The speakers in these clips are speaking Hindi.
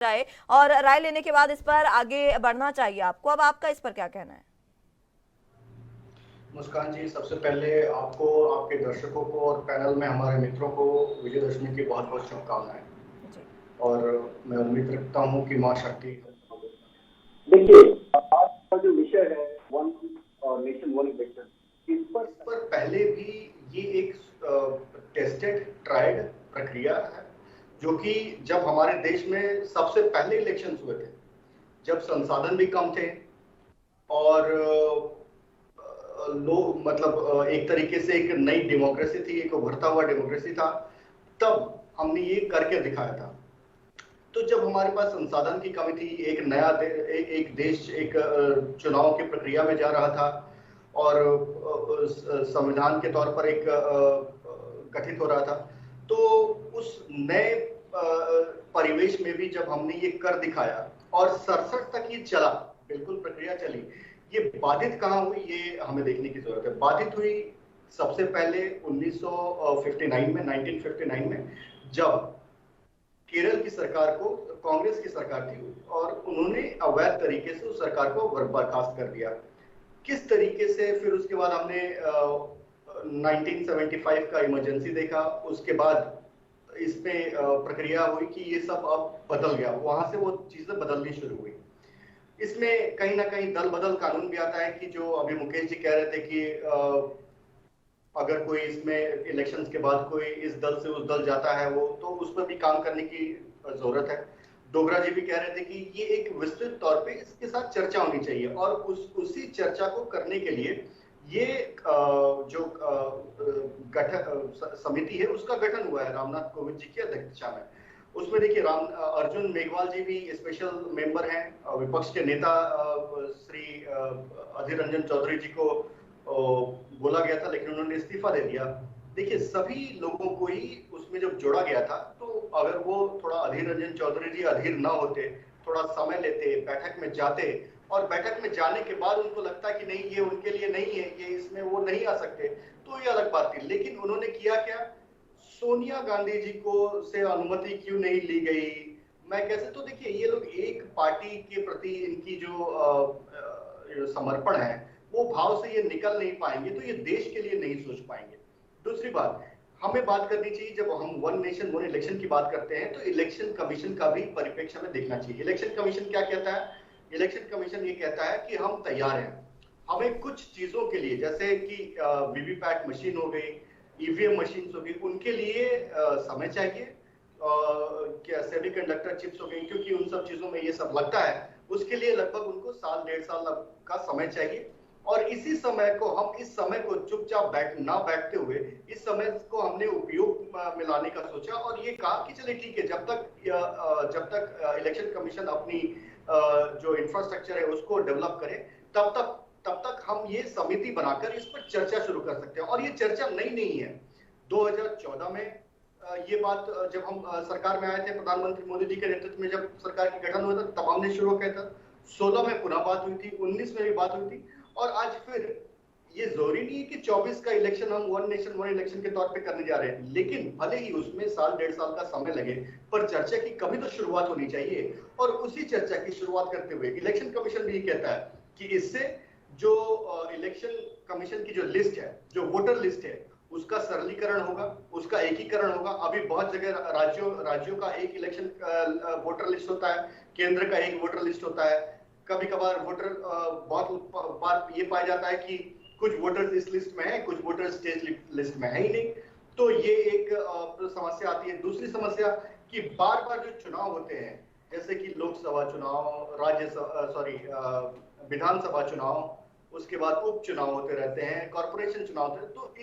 जाए और राय लेने के बाद इस पर आगे बढ़ना चाहिए आपको। अब आपका इस पर क्या कहना है? मुस्कान जी, सबसे पहले आपको, आपके दर्शकों को और पैनल में हमारे मित्रों को विजयदशमी की बहुत बहुत शुभकामनाएं। जी। और मैं उम्मीद रखता हूं कि मां शक्ति। देखिए, आज का जो विषय है वन नेशन वन इलेक्शन, इस पर पहले भी ये एक टेस्टेड ट्राइड प्रक्रिया है, जो कि जब हमारे देश में सबसे पहले इलेक्शन हुए थे, जब संसाधन भी कम थे और लोग मतलब एक तरीके से एक नई डेमोक्रेसी थी, एक उभरता हुआ डेमोक्रेसी था, तब हमने ये करके दिखाया था। तो जब हमारे पास संसाधन की कमी थी, एक नया एक देश एक चुनाव की प्रक्रिया में जा रहा था और संविधान के तौर पर एक गठित हो रहा था, तो उस नए परिवेश में भी जब हमने ये कर दिखाया और 67 तक ये चला, बिल्कुल प्रक्रिया चली, ये बाधित कहाँ हुई ये हमें देखने की जरूरत है। बाधित हुई सबसे पहले 1959 में, जब केरल की सरकार को, कांग्रेस की सरकार थी, और उन्होंने अवैध तरीके से उस सरकार को बर्खास्त कर दिया। किस तरीके से फिर उसके बाद हमने 1975 का इमरजेंसी देखा, उसके बाद इसमें प्रक्रिया हुई कि ये सब अब बदल गया, वहां से वो चीजें बदलनी शुरू हुई। इसमें कहीं ना कहीं दल बदल कानून भी आता है कि जो अभी मुकेश जी कह रहे थे कि अगर कोई इसमें इलेक्शंस के बाद कोई इस दल से उस दल जाता है, वो तो उस पर भी काम करने की जरूरत है। डोगरा जी भी कह रहे थे कि ये एक विस्तृत तौर पे इसके साथ चर्चा होनी चाहिए, और उसी चर्चा को करने के लिए ये जो गठन समिति है उसका गठन हुआ है रामनाथ कोविंद जी की अध्यक्षता में। उसमें देखिए राम अर्जुन मेघवाल जी भी स्पेशल मेंबर हैं। विपक्ष के नेता श्री अधीर रंजन चौधरी जी को बोला गया था, लेकिन उन्होंने इस्तीफा दे दिया। देखिए, सभी लोगों को ही उसमें जब जोड़ा गया था, तो अगर वो थोड़ा अधीर रंजन चौधरी जी अधीर ना होते, थोड़ा समय लेते, बैठक में जाते, और बैठक में जाने के बाद उनको लगता कि नहीं ये उनके लिए नहीं है, ये इसमें वो नहीं आ सकते, तो ये अलग बात थी। लेकिन उन्होंने किया क्या, सोनिया गांधी जी को से अनुमति क्यों नहीं ली गई, मैं कैसे, तो देखिए ये लोग एक पार्टी के प्रति इनकी जो समर्पण है, वो भाव से ये निकल नहीं पाएंगे, तो ये देश के लिए नहीं सोच पाएंगे। दूसरी बात, हमें बात करनी चाहिए, जब हम वन नेशन वन इलेक्शन की बात करते हैं, तो इलेक्शन कमीशन का भी परिप्रेक्ष्य हमें देखना चाहिए। इलेक्शन कमीशन क्या कहता है? इलेक्शन कमीशन ये कहता है कि हम तैयार हैं, हमें कुछ चीजों के लिए, जैसे कि वीवीपैट मशीन हो गई, ईवीएम मशीन हो गई, उनके लिए समय चाहिए, क्या सेमीकंडक्टर चिप्स हो गई, क्योंकि उन सब चीजों में ये सब लगता है, उसके लिए लगभग उनको साल डेढ़ साल का समय चाहिए। और इसी समय को, हम इस समय को चुपचाप बैठते हुए इस समय को हमने उपयोग में लाने का सोचा, और ये कहा कि चले ठीक है, जब तक इलेक्शन कमीशन अपनी जो इंफ्रास्ट्रक्चर है उसको डेवलप करे, तब तक हम ये समिति बनाकर इस पर चर्चा शुरू कर सकते हैं। और ये चर्चा नई नहीं है। 2014 में ये बात, जब हम सरकार में आए थे, प्रधानमंत्री मोदी जी के नेतृत्व में जब सरकार की गठन हुआ था, तब हमने शुरू किया था। 16 में पुनः बात हुई थी, 19 में भी बात हुई थी, और आज फिर ये जरूरी नहीं है कि 24 का इलेक्शन हम वन नेशन वन इलेक्शन के तौर पे करने जा रहे हैं, लेकिन भले ही उसमें साल डेढ़ साल का समय लगे, पर चर्चा की कभी तो शुरुआत होनी चाहिए। और उसी चर्चा की शुरुआत करते हुए इलेक्शन कमीशन भी कहता है कि इससे जो इलेक्शन कमीशन की जो लिस्ट है, जो वोटर लिस्ट है, उसका सरलीकरण होगा, उसका एकीकरण होगा। अभी बहुत जगह राज्यों का एक इलेक्शन वोटर लिस्ट होता है, केंद्र का एक वोटर लिस्ट होता है। कभी कभार वोटर बहुत बार ये पाया जाता है कि कुछ वोटर्स इस लिस्ट में है, कुछ वोटर्स स्टेट लिस्ट में है ही नहीं, तो ये एक समस्या आती है। दूसरी समस्या कि बार बार जो चुनाव होते हैं, जैसे कि लोकसभा चुनाव, विधानसभा चुनाव, उसके बाद उपचुनाव होते रहते हैं, कॉर्पोरेशन चुनाव होते हैं, तो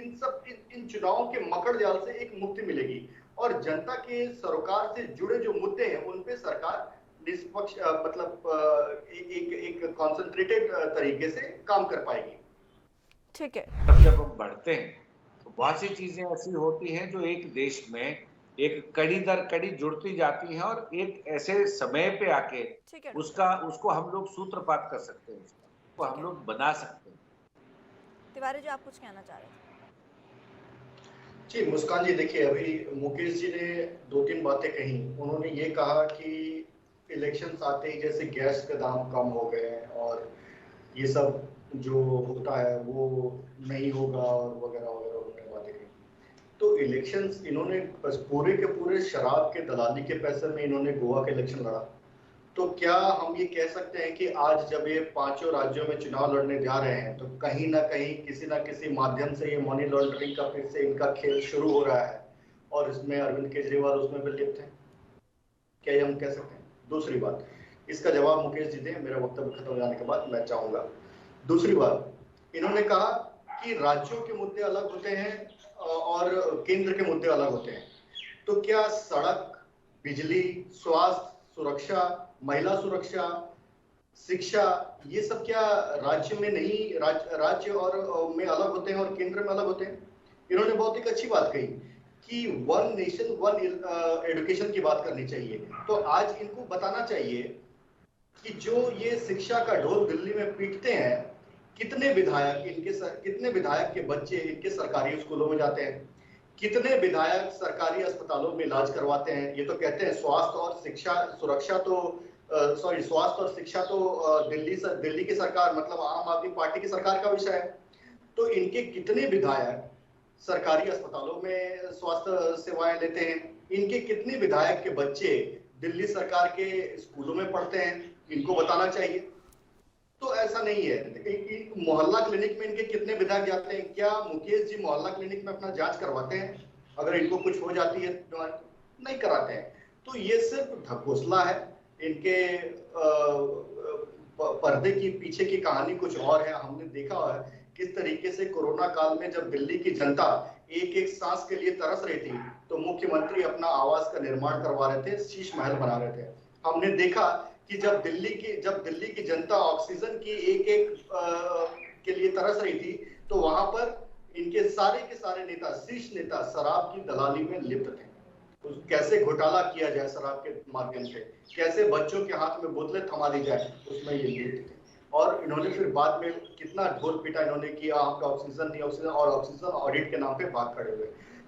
इन चुनावों के मकड़ जाल से एक मुक्ति मिलेगी, और जनता के सरोकार से जुड़े जो मुद्दे हैं उन पे सरकार निष्पक्ष मतलब एक कॉन्सेंट्रेटेड तरीके से काम कर पाएगी। ठीक है। जब हम बढ़ते हैं तो बहुत सी चीजें ऐसी होती हैं जो एक देश में एक कड़ी दर कड़ी जुड़ती जाती हैं, और एक ऐसे समय पे आके उसको हम लोग सूत्रपात कर सकते हैं, उसको हम लोग बना सकते हैं। तिवारी जी, आप कुछ कहना चाह रहे थे? जी मुस्कान जी, देखिए अभी मुकेश जी ने दो तीन बातें कही। उन्होंने ये कहा कि इलेक्शंस आते ही जैसे गैस के दाम कम हो गए हैं और ये सब जो होता है वो नहीं होगा और वगैरह वगैरह उन्होंने बातें की। तो इलेक्शंस इन्होंने बस पूरे के पूरे शराब के दलाली के पैसे में इन्होंने गोवा का इलेक्शन लड़ा। तो क्या हम ये कह सकते हैं कि आज जब ये पांचों राज्यों में चुनाव लड़ने जा रहे हैं तो कहीं ना कहीं किसी ना किसी माध्यम से ये मनी लॉन्ड्रिंग का फिर से इनका खेल शुरू हो रहा है और इसमें अरविंद केजरीवाल उसमें भी लिप्त हैं? क्या ये हम कह सकते हैं? दूसरी बात, इसका जवाब मुकेश जी दें मेरा वक्तव्य खत्म हो जाने के बाद, मैं चाहूंगा। दूसरी बात, इन्होंने कहा कि राज्यों के मुद्दे अलग होते हैं और केंद्र के मुद्दे अलग होते हैं। तो क्या सड़क, बिजली, स्वास्थ्य, सुरक्षा, महिला सुरक्षा, शिक्षा, ये सब क्या राज्य में नहीं, राज्य और में अलग होते हैं और केंद्र में अलग होते हैं? इन्होंने बहुत एक अच्छी बात कही कि वन नेशन वन एजुकेशन की बात करनी चाहिए। तो आज इनको बताना चाहिए कि जो ये शिक्षा का ढोल दिल्ली में पीटते हैं, कितने विधायक के बच्चे इनके सरकारी स्कूलों में जाते हैं, कितने विधायक सरकारी अस्पतालों में इलाज करवाते हैं। ये तो कहते हैं स्वास्थ्य और शिक्षा तो दिल्ली की सरकार मतलब आम आदमी पार्टी की सरकार का विषय है। तो इनके कितने विधायक सरकारी अस्पतालों में स्वास्थ्य सेवाएं लेते हैं, इनके कितने विधायक के बच्चे दिल्ली सरकार के स्कूलों में पढ़ते हैं, इनको बताना चाहिए। तो ऐसा नहीं है। मोहल्ला क्लिनिक में इनके कितने विधायक जाते हैं? क्या मुकेश जी मोहल्ला क्लिनिक में अपना जांच करवाते हैं? अगर इनको कुछ हो जाती है तो नहीं कराते हैं। तो ये सिर्फ ढकोसला है। इनके पर्दे की पीछे की कहानी कुछ और है। हमने देखा है किस तरीके से कोरोना काल में जब दिल्ली की जनता एक एक सांस के लिए तरस रही थी तो मुख्यमंत्री अपना आवास का निर्माण करवा रहे थे, शीश महल बना रहे थे। हमने देखा कि जब दिल्ली की जनता ऑक्सीजन की एक एक के लिए तरस रही थी तो वहां पर इनके सारे के सारे नेता, शीर्ष नेता शराब की दलाली में लिप्त थे। कैसे घोटाला किया जाए शराब के माध्यम से, कैसे बच्चों के हाथ में बोतलें थमा दी जाए, उसमें ये लिप्त थे। और इन्होंने फिर बाद में कितना ढोल पीटा इन्होंने किया, आपका ऑक्सीजन नहीं ऑक्सीजन, और ऑक्सीजन ऑडिट के नाम पे भाग खड़े हुए।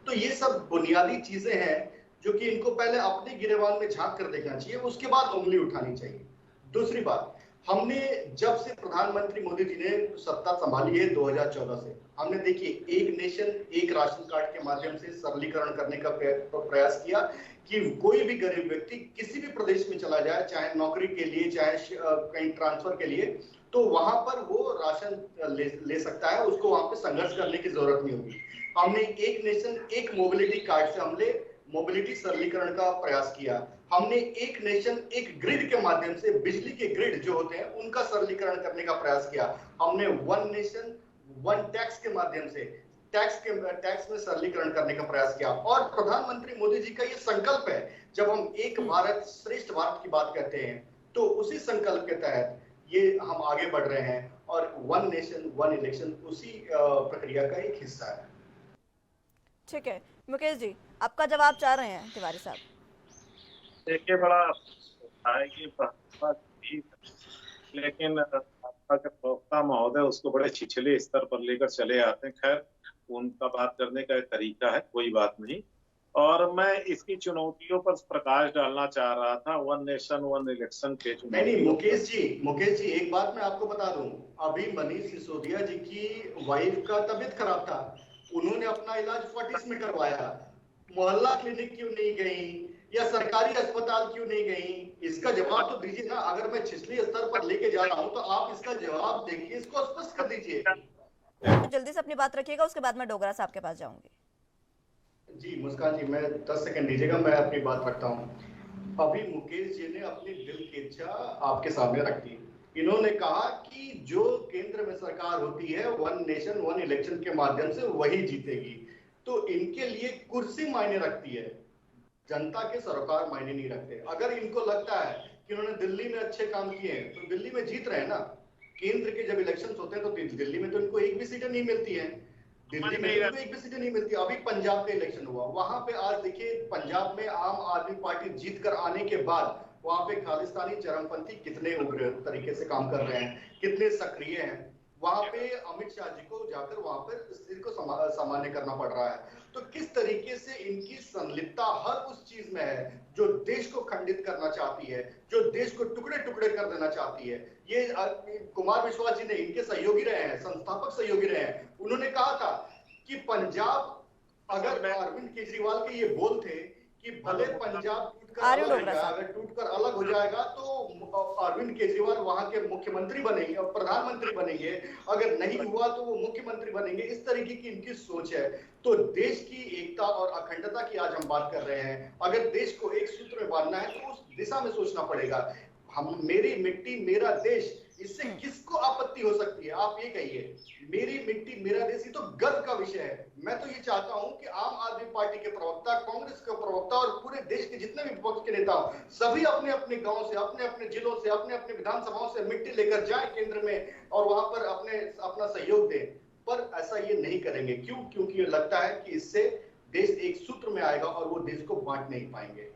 तो ये सब बुनियादी चीजें हैं जो कि इनको पहले अपने गिरेबान में झांक कर देखना चाहिए, उसके बाद उंगली उठानी चाहिए। दूसरी बात, हमने जब से प्रधानमंत्री मोदी जी ने सत्ता संभाली है 2014 से, हमने देखिए एक नेशन एक राशन कार्ड के माध्यम से सरलीकरण करने का प्रयास किया कि कोई भी गरीब व्यक्ति किसी भी प्रदेश में चला जाए, चाहे नौकरी के लिए चाहे कहीं ट्रांसफर के लिए, तो वहां पर वो राशन ले सकता है, उसको वहां पे संघर्ष करने की जरूरत नहीं होगी। हमने एक नेशन एक मोबिलिटी कार्ड से हमने मोबिलिटी सरलीकरण का प्रयास किया। हमने एक नेशन एक ग्रिड के माध्यम से बिजली के ग्रिड जो होते हैं उनका सरलीकरण करने का प्रयास किया। हमने वन नेशन वन टैक्स के माध्यम से टैक्स में सरलीकरण करने का प्रयास किया। और प्रधानमंत्री मोदी जी का ये संकल्प है, जब हम एक भारत श्रेष्ठ भारत की बात कहते हैं तो उसी संकल्प के तहत ये हम आगे बढ़ रहे हैं और वन नेशन वन इलेक्शन उसी प्रक्रिया का एक हिस्सा है। ठीक है मुकेश जी, आपका जवाब चाह रहे हैं तिवारी साहब। देखिए, बड़ा है कि लेकिन आपका प्रवक्ता महोदय उसको बड़े छिछले स्तर पर लेकर चले आते हैं। खैर, उनका बात करने का एक तरीका है, कोई बात नहीं। और मैं इसकी चुनौतियों पर प्रकाश डालना चाह रहा था, वन नेशन वन इलेक्शन के नहीं मुकेश जी एक बात मैं आपको बता दूं, अभी मनीष सिसोदिया जी की वाइफ का तबीयत खराब था, उन्होंने अपना इलाज फोर्टिस में करवाया, मोहल्ला क्लिनिक क्यों नहीं गई या सरकारी अस्पताल क्यों नहीं गई? इसका जवाब तो दीजिए ना। अगर मैं छिछली स्तर पर लेके जा रहा हूं तो आप इसका जवाब देखिए, इसको स्पष्ट कर दीजिए। जल्दी से अपनी बात रखिएगा, उसके बाद मैं डोगरा साहब के पास जाऊंगी। जी मुस्कान जी, मैं 10 सेकंड दीजिएगा, मैं अपनी बात रखता हूँ। अभी मुकेश जी ने अपनी दिल की इच्छा आपके सामने रख दी। इन्होंने कहा कि जो केंद्र में सरकार होती है वन नेशन वन इलेक्शन के माध्यम से वही जीतेगी। तो इनके लिए कुर्सी मायने रखती है, जनता के सरोकार मायने नहीं रखते। अगर इनको लगता है कि उन्होंने दिल्ली में अच्छे काम किए हैं तो दिल्ली में जीत रहे हैं ना। केंद्र के जब इलेक्शंस होते हैं तो दिल्ली में तो इनको एक भी सीटें नहीं मिलती है, दिल्ली में इनको एक भी सीटें नहीं मिलती। अभी पंजाब का इलेक्शन हुआ, वहां पे आज देखिए पंजाब में आम आदमी पार्टी जीत कर आने के बाद वहां पे खालिस्तानी चरमपंथी कितने उग्र तरीके से काम कर रहे हैं, कितने सक्रिय हैं। वहां पे अमित शाह जी को जाकर वहां पर स्थिति को सामान्य करना पड़ रहा है। तो किस तरीके से इनकी संलिप्तता हर उस चीज में है जो देश को खंडित करना चाहती है, जो देश को टुकड़े टुकड़े कर देना चाहती है। ये कुमार विश्वास जी ने इनके सहयोगी रहे हैं, संस्थापक सहयोगी रहे हैं। उन्होंने कहा था कि पंजाब, अगर अरविंद केजरीवाल के ये बोल थे कि भले पंजाब टूटकर अलग हो जाएगा तो अरविंद केजरीवाल वहां के मुख्यमंत्री बनेंगे और प्रधानमंत्री बनेंगे, अगर नहीं हुआ तो वो मुख्यमंत्री बनेंगे। इस तरीके की इनकी सोच है। तो देश की एकता और अखंडता की आज हम बात कर रहे हैं। अगर देश को एक सूत्र में बांधना है तो उस दिशा में सोचना पड़ेगा। हम, मेरी मिट्टी मेरा देश, इससे किसको आपत्ति हो सकती है? आप ये कहिए, मेरी मिट्टी मेरा देश, ये तो गर्व का विषय है। मैं तो ये चाहता हूं कि आम आदमी पार्टी के प्रवक्ता, कांग्रेस के प्रवक्ता और पूरे देश के जितने भी विपक्ष के नेता हो, सभी अपने अपने गांव से, अपने अपने जिलों से, अपने अपने विधानसभाओं से मिट्टी लेकर जाए केंद्र में और वहां पर अपना सहयोग दें। पर ऐसा ये नहीं करेंगे। क्यों? क्योंकि ये लगता है कि इससे देश एक सूत्र में आएगा और वो देश को बांट नहीं पाएंगे।